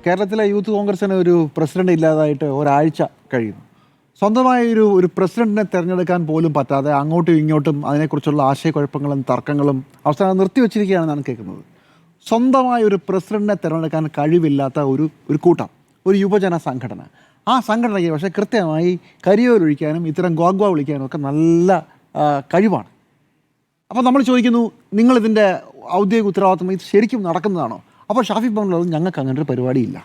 കേരളത്തിലെ യൂത്ത് കോൺഗ്രസിന് ഒരു പ്രസിഡന്റ് ഇല്ലാതായിട്ട് ഒരാഴ്ച കഴിയുന്നു. സ്വന്തമായ ഒരു പ്രസിഡന്റിനെ തിരഞ്ഞെടുക്കാൻ പോലും പറ്റാതെ അങ്ങോട്ടും ഇങ്ങോട്ടും അതിനെക്കുറിച്ചുള്ള ആശയക്കുഴപ്പങ്ങളും തർക്കങ്ങളും അവസാനം നിർത്തിവെച്ചിരിക്കുകയാണെന്നാണ് കേൾക്കുന്നത്. സ്വന്തമായ ഒരു പ്രസിഡന്റിനെ തിരഞ്ഞെടുക്കാൻ കഴിവില്ലാത്ത ഒരു കൂട്ടം, ഒരു യുവജന സംഘടന. ആ സംഘടനയ്ക്ക് പക്ഷേ കൃത്യമായി കരിയോലൊഴിക്കാനും ഇത്തരം ഗ്വാഗ്വ വിളിക്കാനും ഒക്കെ നല്ല കഴിവാണ്. അപ്പോൾ നമ്മൾ ചോദിക്കുന്നു, നിങ്ങളിതിൻ്റെ ഔദ്യോഗിക ഉത്തരവാദിത്വം ഇത് ശരിക്കും നടക്കുന്നതാണോ? അപ്പോൾ ഷാഫി പറഞ്ഞത് ഞങ്ങൾക്ക് അങ്ങനെ ഒരു പരിപാടിയില്ല.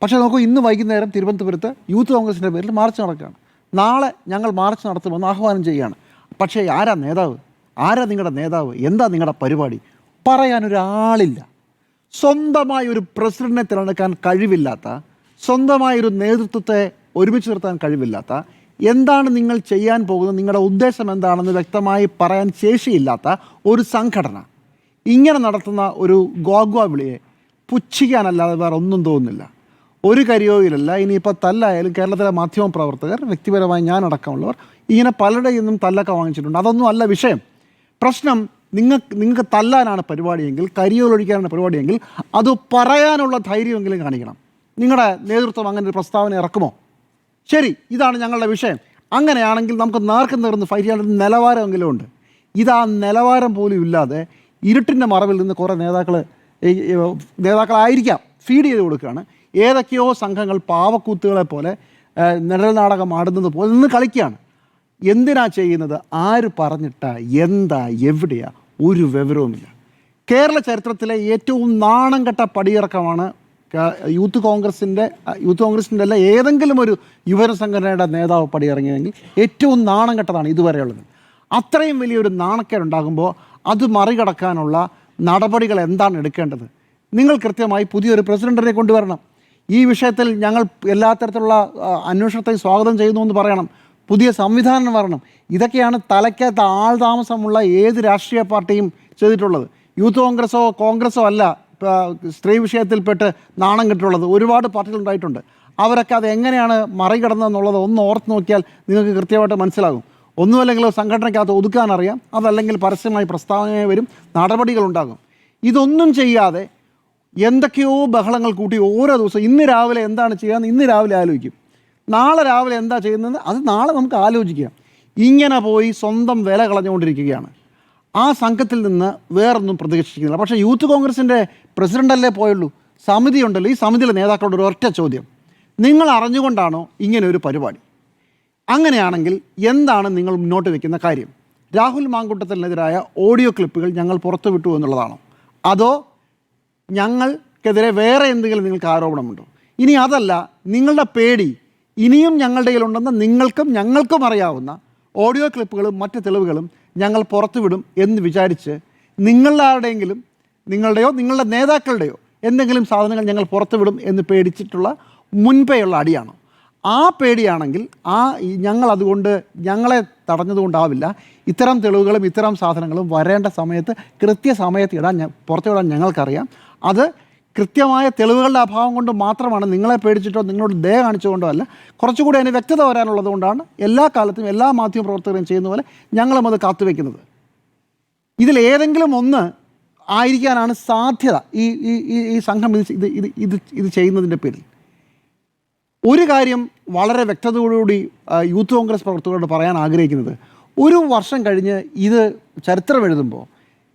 പക്ഷേ നോക്കൂ, ഇന്ന് വൈകുന്നേരം തിരുവനന്തപുരത്ത് യൂത്ത് കോൺഗ്രസിൻ്റെ പേരിൽ മാർച്ച് നടക്കുകയാണ്. നാളെ ഞങ്ങൾ മാർച്ച് നടത്തുമെന്ന് ആഹ്വാനം ചെയ്യുകയാണ്. പക്ഷേ ആരാ നേതാവ്? ആരാ നിങ്ങളുടെ നേതാവ്? എന്താ നിങ്ങളുടെ പരിപാടി? പറയാനൊരാളില്ല. സ്വന്തമായ ഒരു പ്രസിഡന്റിനെ തിരഞ്ഞെടുക്കാൻ കഴിവില്ലാത്ത, സ്വന്തമായൊരു നേതൃത്വത്തെ ഒരുമിച്ച് നിർത്താൻ കഴിവില്ലാത്ത, എന്താണ് നിങ്ങൾ ചെയ്യാൻ പോകുന്നത്, നിങ്ങളുടെ ഉദ്ദേശം എന്താണെന്ന് വ്യക്തമായി പറയാൻ ശേഷിയില്ലാത്ത ഒരു സംഘടന ഇങ്ങനെ നടത്തുന്ന ഒരു ഗ്വാഗ്വ വിളിയെ പുച്ഛിക്കാനല്ലാതെ വേറെ ഒന്നും തോന്നുന്നില്ല. ഒരു കരിയോയിലല്ല. ഇനിയിപ്പോൾ തല്ലായാലും കേരളത്തിലെ മാധ്യമപ്രവർത്തകർ, വ്യക്തിപരമായി ഞാനടക്കമുള്ളവർ ഇങ്ങനെ പലരുടെയും നിന്നും തല്ലൊക്കെ വാങ്ങിച്ചിട്ടുണ്ട്. അതൊന്നും അല്ല വിഷയം. പ്രശ്നം നിങ്ങൾക്ക് തല്ലാനാണ് പരിപാടിയെങ്കിൽ, കരിയോലൊഴിക്കാനാണ് പരിപാടിയെങ്കിൽ അത് പറയാനുള്ള ധൈര്യമെങ്കിലും കാണിക്കണം. നിങ്ങളുടെ നേതൃത്വം അങ്ങനെ ഒരു പ്രസ്താവന ഇറക്കുമോ? ശരി, ഇതാണ് ഞങ്ങളുടെ വിഷയം. അങ്ങനെയാണെങ്കിൽ നമുക്ക് നേർക്കും നേർന്ന് ഫൈറ്റ് ചെയ്യാൻ നിലവാരമെങ്കിലും ഉണ്ട്. ഇതാ നിലവാരം പോലും ഇല്ലാതെ ഇരുട്ടിൻ്റെ മറവിൽ നിന്ന് കുറേ നേതാക്കളായിരിക്കാം ഫീഡ് ചെയ്ത് കൊടുക്കുകയാണ്. ഏതൊക്കെയോ സംഘങ്ങൾ പാവക്കൂത്തുകളെ പോലെ നിഴൽ നാടകം ആടുന്നത് പോലെ നിന്ന് കളിക്കുകയാണ്. എന്തിനാ ചെയ്യുന്നത്? ആര് പറഞ്ഞിട്ടാ? എന്താ? എവിടെയാ? ഒരു വിവരവുമില്ല. കേരള ചരിത്രത്തിലെ ഏറ്റവും നാണം കെട്ട പടിയിറക്കമാണ് യൂത്ത് കോൺഗ്രസിൻ്റെ അല്ല, ഏതെങ്കിലും ഒരു യുവജന സംഘടനയുടെ നേതാവ് പടിയിറങ്ങിയതെങ്കിൽ ഏറ്റവും നാണം കെട്ടതാണ് ഇതുവരെയുള്ളത്. അത്രയും വലിയൊരു നാണക്കേടുണ്ടാകുമ്പോൾ അത് മറികടക്കാനുള്ള നടപടികൾ എന്താണ് എടുക്കേണ്ടത്? നിങ്ങൾ കൃത്യമായി പുതിയൊരു പ്രസിഡന്റിനെ കൊണ്ടുവരണം. ഈ വിഷയത്തിൽ ഞങ്ങൾ എല്ലാ തരത്തിലുള്ള അന്വേഷണത്തെ സ്വാഗതം ചെയ്യുന്നു എന്ന് പറയണം. പുതിയ സംവിധാനം വരണം. ഇതൊക്കെയാണ് തലയ്ക്കകത്ത് ആൾതാമസമുള്ള ഏത് രാഷ്ട്രീയ പാർട്ടിയും ചെയ്തിട്ടുള്ളത്. യൂത്ത് കോൺഗ്രസോ അല്ല സ്ത്രീ വിഷയത്തിൽപ്പെട്ട് നാണം കെട്ടുള്ളത്. ഒരുപാട് പാർട്ടികളുണ്ടായിട്ടുണ്ട്. അവരൊക്കെ അത് എങ്ങനെയാണ് മറികടന്നതെന്നുള്ളത് ഒന്ന് ഓർത്ത് നോക്കിയാൽ നിങ്ങൾക്ക് കൃത്യമായിട്ട് മനസ്സിലാകും. ഒന്നുമല്ലെങ്കിൽ സംഘടനയ്ക്കകത്ത് ഒതുക്കാനറിയാം, അതല്ലെങ്കിൽ പരസ്യമായി പ്രസ്താവനയായി വരും, നടപടികളുണ്ടാകും. ഇതൊന്നും ചെയ്യാതെ എന്തൊക്കെയോ ബഹളങ്ങൾ കൂട്ടി ഓരോ ദിവസവും ഇന്ന് രാവിലെ എന്താണ് ചെയ്യാമെന്ന് ഇന്ന് രാവിലെ ആലോചിക്കും, നാളെ രാവിലെ എന്താ ചെയ്യുന്നത് അത് നാളെ നമുക്ക് ആലോചിക്കാം. ഇങ്ങനെ പോയി സ്വന്തം വില കളഞ്ഞുകൊണ്ടിരിക്കുകയാണ്. ആ സംഘത്തിൽ നിന്ന് വേറൊന്നും പ്രതീക്ഷിക്കുന്നില്ല. പക്ഷേ യൂത്ത് കോൺഗ്രസിൻ്റെ പ്രസിഡൻ്റല്ലേ പോയുള്ളൂ, സമിതി ഉണ്ടല്ലോ. ഈ സമിതിയിലെ നേതാക്കളോട് ഒരു ഒറ്റ ചോദ്യം: നിങ്ങൾ അറിഞ്ഞുകൊണ്ടാണോ ഇങ്ങനെ ഒരു പരിപാടി? അങ്ങനെയാണെങ്കിൽ എന്താണ് നിങ്ങൾ മുന്നോട്ട് വയ്ക്കുന്ന കാര്യം? രാഹുൽ മാങ്കൂട്ടത്തിനെതിരായ ഓഡിയോ ക്ലിപ്പുകൾ ഞങ്ങൾ പുറത്തുവിട്ടു എന്നുള്ളതാണോ? അതോ ഞങ്ങൾക്കെതിരെ വേറെ എന്തെങ്കിലും നിങ്ങൾക്ക് ആരോപണമുണ്ടോ? ഇനി അതല്ല, നിങ്ങളുടെ പേടി ഇനിയും ഞങ്ങളുടെ കയ്യിലുണ്ടെന്ന് നിങ്ങൾക്കും ഞങ്ങൾക്കും അറിയാവുന്ന ഓഡിയോ ക്ലിപ്പുകളും മറ്റ് തെളിവുകളും ഞങ്ങൾ പുറത്തുവിടും എന്ന് വിചാരിച്ച് നിങ്ങളുടെയോ നിങ്ങളുടെ നേതാക്കളുടെയോ എന്തെങ്കിലും സാധനങ്ങൾ ഞങ്ങൾ പുറത്തുവിടും എന്ന് പേടിച്ചിട്ടുള്ള മുൻപേയുള്ള അടിയാണോ? ആ പേടിയാണെങ്കിൽ ഞങ്ങൾ അതുകൊണ്ട് ഞങ്ങളെ തടഞ്ഞതുകൊണ്ടാവില്ല. ഇത്തരം തെളിവുകളും ഇത്തരം സാധനങ്ങളും വരേണ്ട സമയത്ത് കൃത്യസമയത്ത് പുറത്തുവിടാൻ ഞങ്ങൾക്കറിയാം. അത് കൃത്യമായ തെളിവുകളുടെ അഭാവം കൊണ്ട് മാത്രമാണ്. നിങ്ങളെ പേടിച്ചിട്ടോ നിങ്ങളോട് ദയ കാണിച്ചുകൊണ്ടോ അല്ല. കുറച്ചുകൂടി അതിന് വ്യക്തത വരാനുള്ളത് കൊണ്ടാണ് എല്ലാ കാലത്തും എല്ലാ മാധ്യമപ്രവർത്തകരും ചെയ്യുന്ന പോലെ ഞങ്ങളും അത് കാത്തുവെക്കുന്നത്. ഇതിലേതെങ്കിലും ഒന്ന് ആയിരിക്കാനാണ് സാധ്യത ഈ സംഘം ഇത് ചെയ്യുന്നതിൻ്റെ പേരിൽ. ഒരു കാര്യം വളരെ വ്യക്തതയോടുകൂടി യൂത്ത് കോൺഗ്രസ് പ്രവർത്തകരോട് പറയാൻ ആഗ്രഹിക്കുന്നത്, ഒരു വർഷം കഴിഞ്ഞ് ഇത് ചരിത്രം എഴുതുമ്പോൾ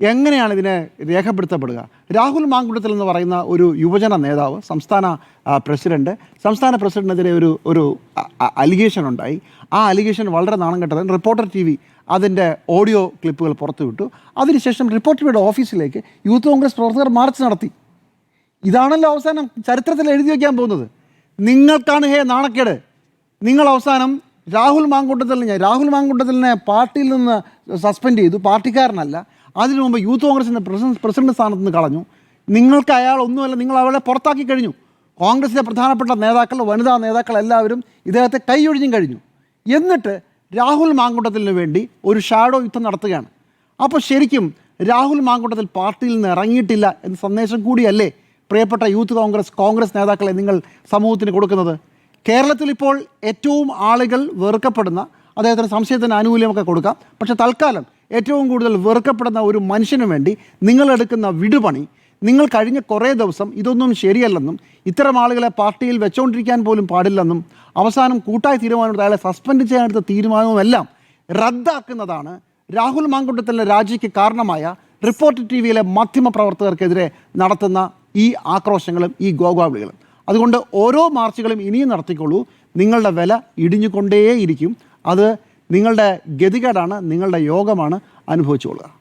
എങ്ങനെയാണ് ഇതിനെ രേഖപ്പെടുത്തപ്പെടുക? രാഹുൽ മാങ്കൂട്ടത്തിൽ എന്ന് പറയുന്ന ഒരു യുവജന നേതാവ്, സംസ്ഥാന പ്രസിഡന്റിനെതിരെ ഒരു അലിഗേഷൻ ഉണ്ടായി. ആ അലിഗേഷൻ വളരെ നാണം കെട്ടതാണ്. റിപ്പോർട്ടർ TV അതിൻ്റെ ഓഡിയോ ക്ലിപ്പുകൾ പുറത്തുവിട്ടു. അതിനുശേഷം റിപ്പോർട്ടർ TVയുടെ ഓഫീസിലേക്ക് യൂത്ത് കോൺഗ്രസ് പ്രവർത്തകർ മാർച്ച് നടത്തി. ഇതാണല്ലോ അവസാനം ചരിത്രത്തിൽ എഴുതി വയ്ക്കാൻ പോകുന്നത്. നിങ്ങൾക്കാണ് നാണക്കേട്. നിങ്ങൾ അവസാനം രാഹുൽ മാങ്കൂട്ടത്തിലിനെ പാർട്ടിയിൽ നിന്ന് സസ്പെൻഡ് ചെയ്തു. പാർട്ടിക്കാരനല്ല. അതിനു മുമ്പ് യൂത്ത് കോൺഗ്രസിൻ്റെ പ്രസിഡന്റ് സ്ഥാനത്ത് നിന്ന് കളഞ്ഞു. നിങ്ങൾക്ക് അയാൾ ഒന്നുമല്ല, നിങ്ങൾ അവളെ പുറത്താക്കി കഴിഞ്ഞു. കോൺഗ്രസിലെ പ്രധാനപ്പെട്ട നേതാക്കൾ, വനിതാ നേതാക്കൾ എല്ലാവരും ഇദ്ദേഹത്തെ കൈയൊഴിഞ്ഞും കഴിഞ്ഞു. എന്നിട്ട് രാഹുൽ മാങ്കൂട്ടത്തിന് വേണ്ടി ഒരു ഷാഡോ യുദ്ധം നടത്തുകയാണ്. അപ്പോൾ ശരിക്കും രാഹുൽ മാങ്കൂട്ടത്തിൽ പാർട്ടിയിൽ നിന്ന് ഇറങ്ങിയിട്ടില്ല എന്ന സന്ദേശം കൂടിയല്ലേ പ്രിയപ്പെട്ട യൂത്ത് കോൺഗ്രസ് നേതാക്കളെ നിങ്ങൾ സമൂഹത്തിന് കൊടുക്കുന്നത്? കേരളത്തിൽ ഇപ്പോൾ ഏറ്റവും ആളുകൾ വെറുക്കപ്പെടുന്ന, അദ്ദേഹത്തിന് സംശയത്തിന് ആനുകൂല്യമൊക്കെ കൊടുക്കാം, പക്ഷേ തൽക്കാലം ഏറ്റവും കൂടുതൽ വെറുക്കപ്പെടുന്ന ഒരു മനുഷ്യന് വേണ്ടി നിങ്ങളെടുക്കുന്ന വിടുപണി, നിങ്ങൾ കഴിഞ്ഞ കുറേ ദിവസം ഇതൊന്നും ശരിയല്ലെന്നും ഇത്തരം ആളുകളെ പാർട്ടിയിൽ വെച്ചുകൊണ്ടിരിക്കാൻ പോലും പാടില്ലെന്നും അവസാനം കൂട്ടായ തീരുമാനമെടുത്ത് അയാളെ സസ്പെൻഡ് ചെയ്യാനെടുത്ത തീരുമാനവുമെല്ലാം റദ്ദാക്കുന്നതാണ് രാഹുൽ മാങ്കുട്ടത്തിലെ രാജിക്ക് കാരണമായ റിപ്പോർട്ടർ ടിവിയിലെ മാധ്യമപ്രവർത്തകർക്കെതിരെ നടത്തുന്ന ഈ ആക്രോശങ്ങളും ഈ ഗോഗാവിളികളും. അതുകൊണ്ട് ഓരോ മാർച്ചുകളും ഇനിയും നടത്തിക്കൊള്ളൂ. നിങ്ങളുടെ വില ഇടിഞ്ഞുകൊണ്ടേയിരിക്കും. അത് നിങ്ങളുടെ ഗതികേടാണ്, നിങ്ങളുടെ യോഗമാണ്. അനുഭവിച്ചുകൊള്ളുക.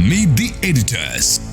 Meet the editors.